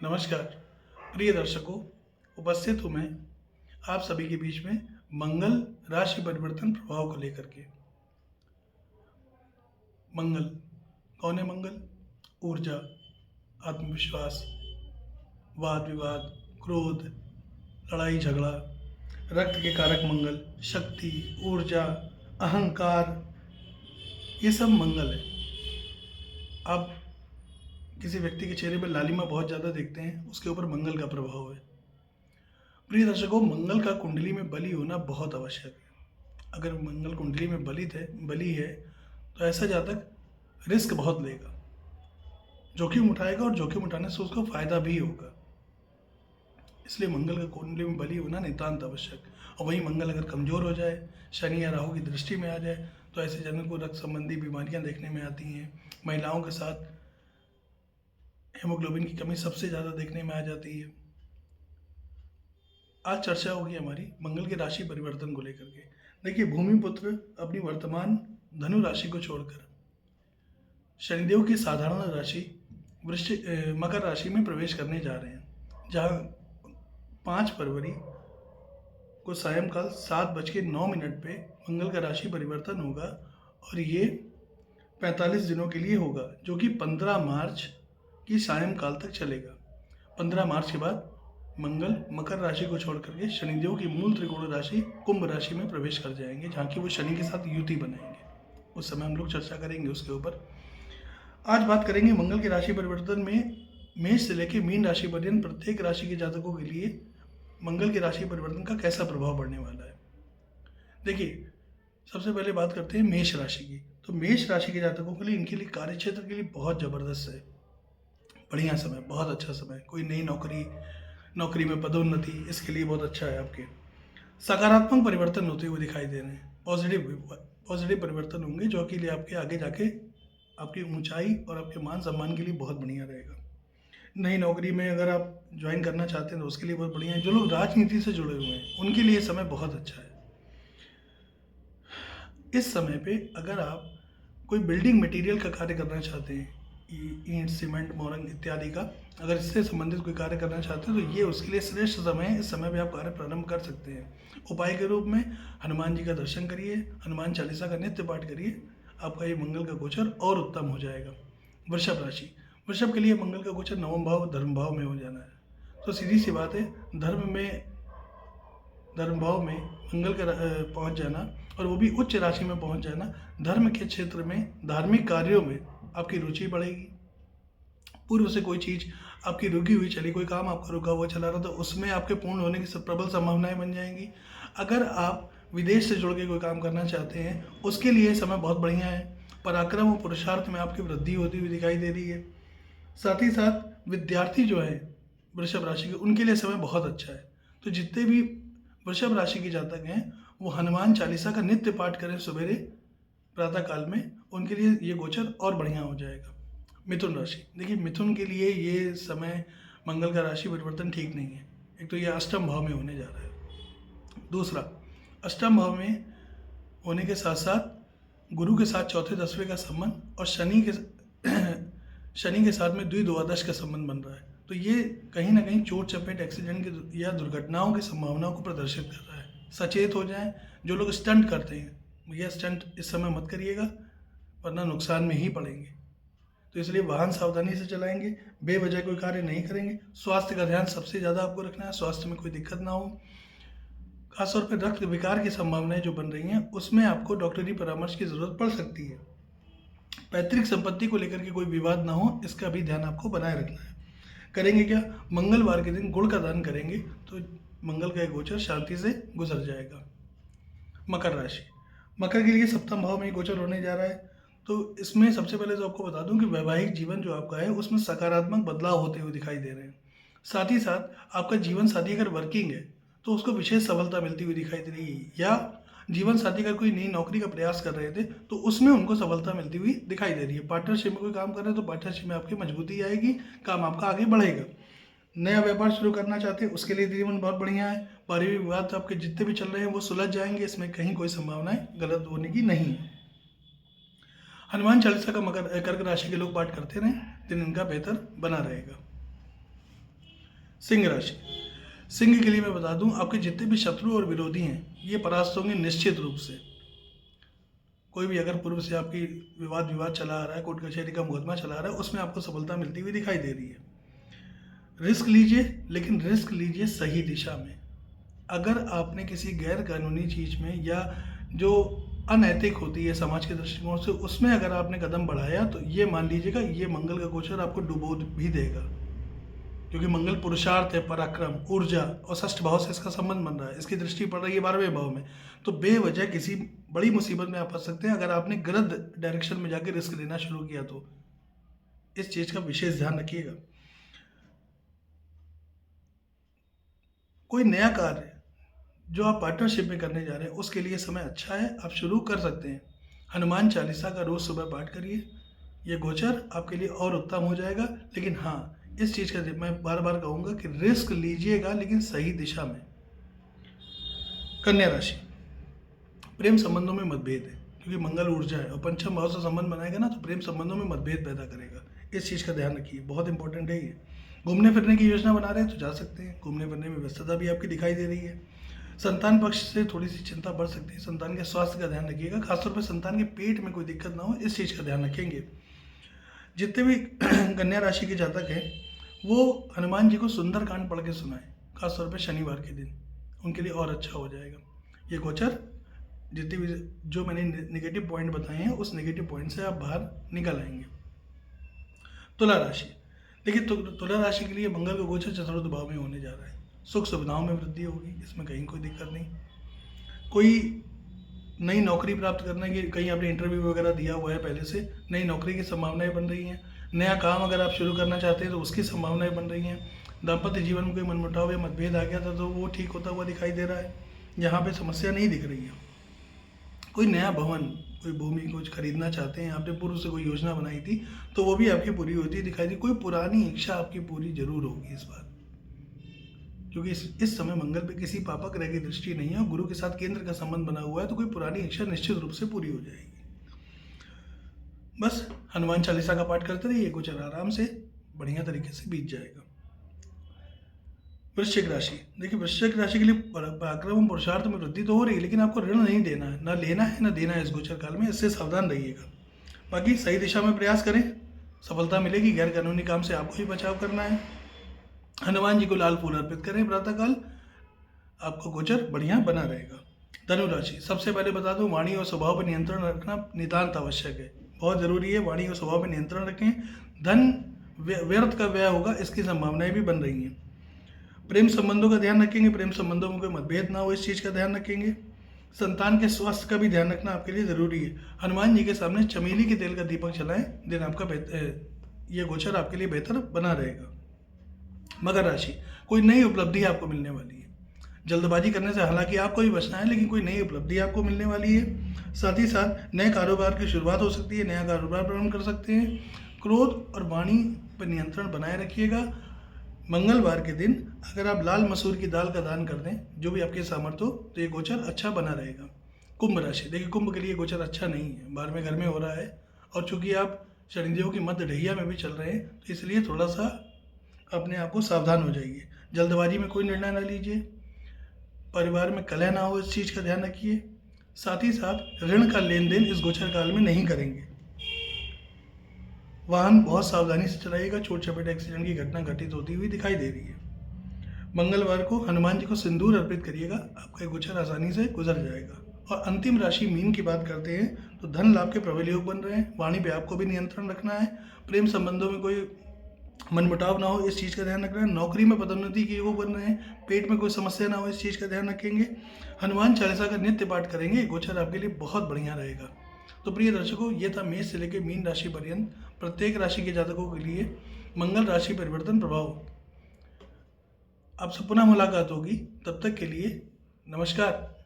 नमस्कार प्रिय दर्शकों, उपस्थित हूँ मैं आप सभी के बीच में मंगल राशि परिवर्तन प्रभाव को लेकर के। मंगल कौन है? मंगल ऊर्जा, आत्मविश्वास, वाद विवाद, क्रोध, लड़ाई झगड़ा, रक्त के कारक मंगल, शक्ति, ऊर्जा, अहंकार, ये सब मंगल है। आप किसी व्यक्ति के चेहरे पर लालिमा बहुत ज़्यादा देखते हैं, उसके ऊपर मंगल का प्रभाव है। प्रिय दर्शकों, मंगल का कुंडली में बली होना बहुत आवश्यक है। अगर मंगल कुंडली में बली है तो ऐसा जातक रिस्क बहुत लेगा, जोखिम उठाएगा और जोखिम उठाने से उसको फायदा भी होगा। इसलिए मंगल का कुंडली में बली होना नितांत आवश्यक। और वहीं मंगल अगर कमजोर हो जाए, शनि या राहु की दृष्टि में आ जाए, तो ऐसे जनों को रक्त संबंधी बीमारियां देखने में आती हैं। महिलाओं के साथ हेमोग्लोबिन की कमी सबसे ज़्यादा देखने में आ जाती है। आज चर्चा होगी हमारी मंगल के राशि परिवर्तन को लेकर के। देखिए, भूमिपुत्र अपनी वर्तमान धनु राशि को छोड़कर शनिदेव की साधारण राशि मकर राशि में प्रवेश करने जा रहे हैं, जहां 5 फरवरी को सायंकाल 7:09 पे मंगल का राशि परिवर्तन होगा और ये 45 दिनों के लिए होगा, जो कि 15 मार्च की सायंकाल तक चलेगा। 15 मार्च के बाद मंगल मकर राशि को छोड़ करके शनिदेव की मूल त्रिकोण राशि कुंभ राशि में प्रवेश कर जाएंगे, जहाँ की वो शनि के साथ युति बनाएंगे। उस समय हम लोग चर्चा करेंगे उसके ऊपर। आज बात करेंगे मंगल के राशि परिवर्तन में मेष से लेकर मीन राशि पर्यंत प्रत्येक राशि के जातकों के लिए मंगल के राशि परिवर्तन का कैसा प्रभाव पड़ने वाला है। देखिए, सबसे पहले बात करते हैं मेष राशि की। तो मेष राशि के जातकों के लिए, इनके लिए कार्य क्षेत्र के लिए बहुत ज़बरदस्त है, बढ़िया समय, बहुत अच्छा समय। कोई नई नौकरी में पदोन्नति, इसके लिए बहुत अच्छा है। आपके सकारात्मक परिवर्तन होते हुए दिखाई दे रहे हैं, पॉजिटिव परिवर्तन होंगे, जो कि लिए आपके आगे जाके आपकी ऊंचाई और आपके मान सम्मान के लिए बहुत बढ़िया रहेगा। नई नौकरी में अगर आप ज्वाइन करना चाहते हैं तो उसके लिए बहुत बढ़िया है। जो लोग राजनीति से जुड़े हुए हैं उनके लिए समय बहुत अच्छा है। इस समय पे अगर आप कोई बिल्डिंग मटेरियल का कार्य करना चाहते हैं, ईंट, सीमेंट, मोरंग इत्यादि का, अगर इससे संबंधित कोई कार्य करना चाहते हैं तो ये उसके लिए श्रेष्ठ समय है। इस समय पे आप कार्य प्रारंभ कर सकते हैं। उपाय के रूप में हनुमान जी का दर्शन करिए, हनुमान चालीसा का नित्य पाठ करिए, आपका ये मंगल का गोचर और उत्तम हो जाएगा। वृषभ राशि, वृषभ के लिए मंगल का गोचर नवम भाव धर्म भाव में हो जाना है। तो सीधी सी बात है, धर्म भाव में मंगल का पहुंच जाना, और वो भी उच्च राशि में पहुंच जाना, धर्म के क्षेत्र में, धार्मिक कार्यों में आपकी रुचि बढ़ेगी। पूर्व से कोई चीज़ आपकी रुकी हुई चली, कोई काम आपका रुका हुआ चला रहा था, उसमें आपके पूर्ण होने की प्रबल संभावनाएं बन जाएंगी। अगर आप विदेश से जुड़ के कोई काम करना चाहते हैं, उसके लिए समय बहुत बढ़िया है। पराक्रम और पुरुषार्थ में आपकी वृद्धि होती हुई दिखाई दे रही है। साथ ही साथ विद्यार्थी जो है वृषभ राशि के, उनके लिए समय बहुत अच्छा है। तो जितने भी वृषभ राशि के जातक हैं वो हनुमान चालीसा का नित्य पाठ करें सवेरे प्रातः काल में, उनके लिए ये गोचर और बढ़िया हो जाएगा। मिथुन राशि, देखिए मिथुन के लिए ये समय मंगल का राशि परिवर्तन ठीक नहीं है। एक तो ये अष्टम भाव में होने जा रहा है, दूसरा अष्टम भाव में होने के साथ साथ गुरु के साथ चौथे दसवें का संबंध, और शनि के साथ में द्विद्वादश का संबंध बन रहा है। तो ये कहीं ना कहीं चोट चपेट, एक्सीडेंट या दुर्घटनाओं की संभावनाओं को प्रदर्शित कर रहा है। सचेत हो जाएं। जो लोग स्टंट करते हैं, यह स्टंट इस समय मत करिएगा, वरना नुकसान में ही पड़ेंगे। तो इसलिए वाहन सावधानी से चलाएंगे, बेवजह कोई कार्य नहीं करेंगे। स्वास्थ्य का ध्यान सबसे ज़्यादा आपको रखना है, स्वास्थ्य में कोई दिक्कत ना हो। खासतौर पर रक्त विकार की संभावनाएं जो बन रही हैं, उसमें आपको डॉक्टरी परामर्श की जरूरत पड़ सकती है। पैतृक संपत्ति को लेकर के कोई विवाद ना हो, इसका भी ध्यान आपको बनाए रखना है। करेंगे क्या? मंगलवार के दिन गुड़ का दान करेंगे तो मंगल का गोचर शांति से गुजर जाएगा। मकर राशि, मकर के लिए सप्तम भाव में गोचर होने जा रहा है। तो इसमें सबसे पहले तो आपको बता दूं कि वैवाहिक जीवन जो आपका है उसमें सकारात्मक बदलाव होते हुए दिखाई दे रहे हैं। साथ ही साथ आपका जीवन साथी अगर वर्किंग है तो उसको विशेष सफलता मिलती हुई दिखाई दे रही है, या जीवन साथी का कोई नई नौकरी का प्रयास कर रहे थे तो उसमें उनको सफलता मिलती हुई दिखाई दे रही है। पार्टनरशिप में कोई काम कर रहे हैं तो पार्टनरशिप में आपकी मजबूती आएगी, काम आपका आगे बढ़ेगा। नया व्यापार शुरू करना चाहते हैं उसके लिए जीवन बहुत बढ़िया है। पारिवारिक विवाद आपके जितने भी चल रहे हैं वो सुलझ जाएंगे, इसमें कहीं कोई संभावनाएं गलत होने की नहीं है। हनुमान चालीसा का कर्क राशि के लोग पाठ करते रहें, दिन इनका बेहतर बना रहेगा। सिंह राशि। सिंह के लिए मैं बता दूं, आपके जितने भी शत्रु और विरोधी हैं ये परास्त होंगे निश्चित रूप से। कोई भी अगर पूर्व से आपकी विवाद चला आ रहा है, कोर्ट कचहरी का मुकदमा चला आ रहा है, उसमें आपको सफलता मिलती हुई दिखाई दे रही है। रिस्क लीजिए, लेकिन रिस्क लीजिए सही दिशा में। अगर आपने किसी गैर कानूनी चीज़ में या जो अनैतिक होती है समाज के दृष्टिकोण से, उसमें अगर आपने कदम बढ़ाया तो ये मान लीजिएगा ये मंगल का गोचर आपको डुबो भी देगा, क्योंकि मंगल पुरुषार्थ है, पराक्रम, ऊर्जा, और षष्ठ भाव से इसका संबंध बन रहा है, इसकी दृष्टि पड़ रही है 12वें भाव में। तो बेवजह किसी बड़ी मुसीबत में आप फंस सकते हैं अगर आपने गलत डायरेक्शन में जाकर रिस्क लेना शुरू किया तो। इस चीज़ का विशेष ध्यान रखिएगा। कोई नया कार्य जो आप पार्टनरशिप में करने जा रहे हैं उसके लिए समय अच्छा है, आप शुरू कर सकते हैं। हनुमान चालीसा का रोज़ सुबह पाठ करिए, यह गोचर आपके लिए और उत्तम हो जाएगा। लेकिन हाँ, इस चीज़ का मैं बार बार कहूँगा कि रिस्क लीजिएगा, लेकिन सही दिशा में। कन्या राशि। प्रेम संबंधों में मतभेद है, क्योंकि मंगल ऊर्जा है और पंचम भाव से संबंध बनाएगा ना, तो प्रेम संबंधों में मतभेद पैदा करेगा। इस चीज़ का ध्यान रखिए, बहुत इंपॉर्टेंट है ये। घूमने फिरने की योजना बना रहे हैं तो जा सकते हैं, घूमने फिरने में व्यस्तता भी आपकी दिखाई दे रही है। संतान पक्ष से थोड़ी सी चिंता बढ़ सकती है, संतान के स्वास्थ्य का ध्यान रखिएगा, खासतौर पर संतान के पेट में कोई दिक्कत ना हो, इस चीज़ का ध्यान रखेंगे। जितने भी कन्या राशि के जातक हैं वो हनुमान जी को सुंदरकांड पढ़ के सुनाएं, खासतौर पर शनिवार के दिन, उनके लिए और अच्छा हो जाएगा। ये गोचर जितने भी जो मैंने नेगेटिव पॉइंट बताए हैं उस नेगेटिव पॉइंट से आप बाहर निकल आएंगे। तुला राशि। देखिए तुला राशि के लिए मंगल का गोचर चतुर्थ भाव में होने जा रहा है। सुख सुविधाओं में वृद्धि होगी, इसमें कहीं कोई दिक्कत नहीं। कोई नई नौकरी प्राप्त करने की, कहीं आपने इंटरव्यू वगैरह दिया हुआ है पहले से, नई नौकरी की संभावनाएं बन रही हैं। नया काम अगर आप शुरू करना चाहते हैं तो उसकी संभावनाएं बन रही हैं। दाम्पत्य जीवन में कोई मनमुटाव या मतभेद आ गया था तो वो ठीक होता हुआ दिखाई दे रहा है, यहाँ पे समस्या नहीं दिख रही है। कोई नया भवन, कोई भूमि कुछ खरीदना चाहते हैं, आपने पूर्व से कोई योजना बनाई थी तो वो भी आपकी पूरी होती दिखाई दी। कोई पुरानी इच्छा आपकी पूरी जरूर होगी इस बार, क्योंकि इस समय मंगल पे किसी पापक ग्रह की दृष्टि नहीं है और गुरु के साथ केंद्र का संबंध बना हुआ है, तो कोई पुरानी इच्छा निश्चित रूप से पूरी हो जाएगी। बस हनुमान चालीसा का पाठ करते रहिए, गोचर आराम से बढ़िया तरीके से बीत जाएगा। वृश्चिक राशि। देखिए वृश्चिक राशि के लिए पराक्रम और पुरुषार्थ में वृद्धि तो हो रही है, लेकिन आपको ऋण नहीं देना है, ना लेना है ना देना है इस गोचर काल में, इससे सावधान रहिएगा। बाकी सही दिशा में प्रयास करें, सफलता मिलेगी। गैर कानूनी काम से आपको ही बचाव करना है। हनुमान जी को लाल फूल अर्पित करें प्रातःकाल, आपको गोचर बढ़िया बना रहेगा। धनु राशि। सबसे पहले बता दूं, वाणी और स्वभाव पर नियंत्रण रखना नितांत आवश्यक है, बहुत जरूरी है। वाणी और स्वभाव पर नियंत्रण रखें। धन व्यर्थ का व्यय होगा, इसकी संभावनाएं भी बन रही हैं। प्रेम संबंधों का ध्यान रखेंगे, प्रेम संबंधों में कोई मतभेद ना हो, इस चीज़ का ध्यान रखेंगे। संतान के स्वास्थ्य का भी ध्यान रखना आपके लिए जरूरी है। हनुमान जी के सामने चमेली के तेल का दीपक जलाएं, दिन आपका ये गोचर आपके लिए बेहतर बना रहेगा। मकर राशि। कोई नई उपलब्धि आपको मिलने वाली है, जल्दबाजी करने से हालांकि आपको ही बचना है, लेकिन कोई नई उपलब्धि आपको मिलने वाली है। साथ ही साथ नए कारोबार की शुरुआत हो सकती है, नया कारोबार प्रारंभ कर सकते हैं। क्रोध और वाणी पर नियंत्रण बनाए रखिएगा। मंगलवार के दिन अगर आप लाल मसूर की दाल का दान कर दें, जो भी आपके सामर्थ्य हो, तो ये गोचर अच्छा बना रहेगा। कुंभ राशि। देखिए कुंभ के लिए गोचर अच्छा नहीं है, 12वें घर में हो रहा है, और चूंकि आप शनिदेव की मध्य ढैया में भी चल रहे हैं, तो इसलिए थोड़ा सा अपने आप को सावधान हो जाइए। जल्दबाजी में कोई निर्णय ना लीजिए। परिवार में कलह ना हो, इस चीज़ का ध्यान रखिए। साथ ही साथ ऋण का लेन देन इस गोचर काल में नहीं करेंगे। वाहन बहुत सावधानी से चलाइएगा, छोट छपेट एक्सीडेंट की घटना घटित होती हुई दिखाई दे रही है। मंगलवार को हनुमान जी को सिंदूर अर्पित करिएगा, आपका गोचर आसानी से गुजर जाएगा। और अंतिम राशि मीन की बात करते हैं तो धन लाभ के प्रबल योग बन रहे हैं। वाणी पे आपको भी नियंत्रण रखना है। प्रेम संबंधों में कोई मनमुटाव ना हो, इस चीज़ का ध्यान रखना है। नौकरी में पदोन्नति के योग बन रहे हैं, पेट में कोई समस्या ना हो, इस चीज़ का ध्यान रखेंगे। हनुमान चालीसा का नित्य पाठ करेंगे, गोचर आपके लिए बहुत बढ़िया रहेगा। तो प्रिय दर्शकों, ये था मेष से लेकर मीन राशि पर्यंत प्रत्येक राशि के जातकों के लिए मंगल राशि परिवर्तन प्रभाव। आपसे पुनः मुलाकात होगी, तब तक के लिए नमस्कार।